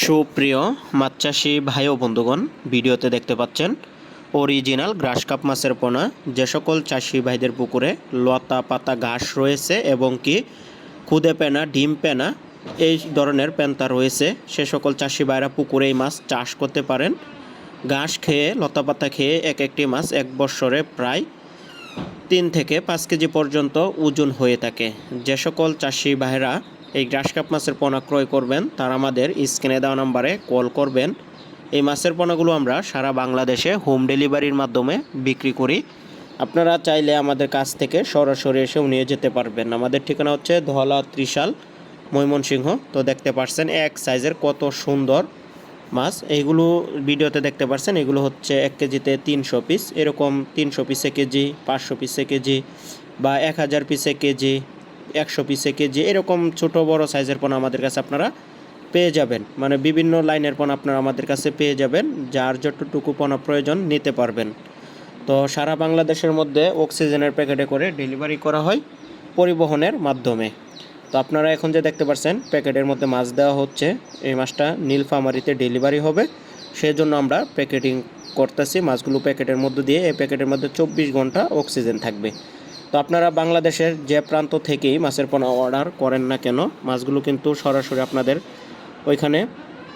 সুপ্রিয় মাছ চাষি ভাই ও বন্ধুগণ, ভিডিওতে দেখতে পাচ্ছেন অরিজিনাল গ্রাস কাপ মাছের পোনা। যে সকল চাষি ভাইদের পুকুরে লতা পাতা ঘাস রয়েছে এবং কি খুদে পেনা ডিম পেনা এই ধরনের পেন্তা রয়েছে, সে সকল চাষি ভাইরা পুকুরে এই মাছ চাষ করতে পারেন। ঘাস খেয়ে লতা পাতা খেয়ে এক একটি মাছ এক বৎসরে প্রায় 3 থেকে 5 কেজি পর্যন্ত ওজন হয়ে থাকে। যে সকল চাষি ভাইরা এই গ্রাস কাপ মাছের পোনা ক্রয় করবেন তারা আমাদের স্ক্রিনে দেওয়া নাম্বারে কল করবেন। এই মাছের পোনাগুলো আমরা সারা বাংলাদেশে হোম ডেলিভারির মাধ্যমে বিক্রি করি। আপনারা চাইলে আমাদের কাছ থেকে সরাসরি এসেও নিয়ে যেতে পারবেন। আমাদের ঠিকানা হচ্ছে ধলা ত্রিশাল, ময়মনসিংহ। তো দেখতে পাচ্ছেন এক সাইজের কত সুন্দর মাছ, এইগুলো ভিডিওতে দেখতে পাচ্ছেন। এগুলো হচ্ছে 1 কেজিতে 300 পিস, এরকম 300 পিসে কেজি, 500 পিসে কেজি বা 1000 পিসে কেজি, 100 পিসে কেজি, এরকম ছোট বড় সাইজের পোনা আমাদের কাছে আপনারা পেয়ে যাবেন। মানে বিভিন্ন লাইনের পোনা আপনারা আমাদের কাছে পেয়ে যাবেন, যার যতটুকু পোনা প্রয়োজন নিতে পারবেন। তো সারা বাংলাদেশের মধ্যে অক্সিজেনের প্যাকেটে করে ডেলিভারি করা হয় পরিবহনের মাধ্যমে। তো আপনারা এখন যে দেখতে পাচ্ছেন প্যাকেটের মধ্যে মাছ দেওয়া হচ্ছে, এই মাছটা নীলফামারীতে ডেলিভারি হবে, সেজন্য আমরা প্যাকেটিং করতেছি মাছগুলো প্যাকেটের মধ্যে দিয়ে। এই প্যাকেটের মধ্যে 24 ঘন্টা অক্সিজেন থাকবে। তো আপনারা বাংলাদেশের যে প্রান্ত থেকেই মাছের পোনা অর্ডার করেন না কেন, মাছগুলো কিন্তু সরাসরি আপনাদের ওইখানে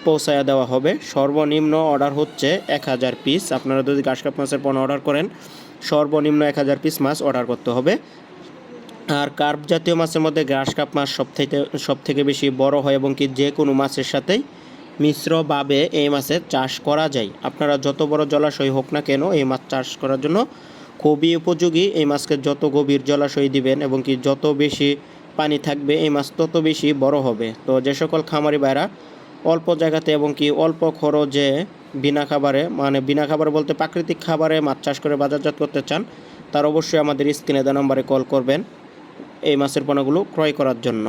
পৌঁছায়া দেওয়া হবে। সর্বনিম্ন অর্ডার হচ্ছে 1000 পিস। আপনারা যদি গ্রাস কাপ মাছের পোনা অর্ডার করেন সর্বনিম্ন 1000 পিস মাছ অর্ডার করতে হবে। আর কার্প জাতীয় মাছের মধ্যে গ্রাস কাপ মাছ সব থেকে বেশি বড় হয় এবং কি যে কোনো মাছের সাথেই মিশ্রভাবে এই মাছের চাষ করা যায়। আপনারা যত বড় জলাশয় হোক না কেন এই মাছ চাষ করার জন্য খুবই উপযোগী। এই মাছকে যত গভীর জলাশয় দিবেন এবং কি যত বেশি পানি থাকবে এই মাছ তত বেশি বড় হবে। তো যে সকল খামারি ভাইরা অল্প জায়গাতে এবং কি অল্প খরচে বিনা খাবারে বলতে প্রাকৃতিক খাবারে মাছ চাষ করে বাজারজাত করতে চান, তার অবশ্যই আমাদের স্ক্রিনে দেওয়া নম্বরে কল করবেন এই মাছের পোনাগুলো ক্রয় করার জন্য।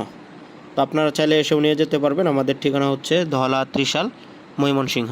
তো আপনারা চাইলে এসেও নিয়ে যেতে পারবেন। আমাদের ঠিকানা হচ্ছে ধলা ত্রিশাল, ময়মনসিংহ।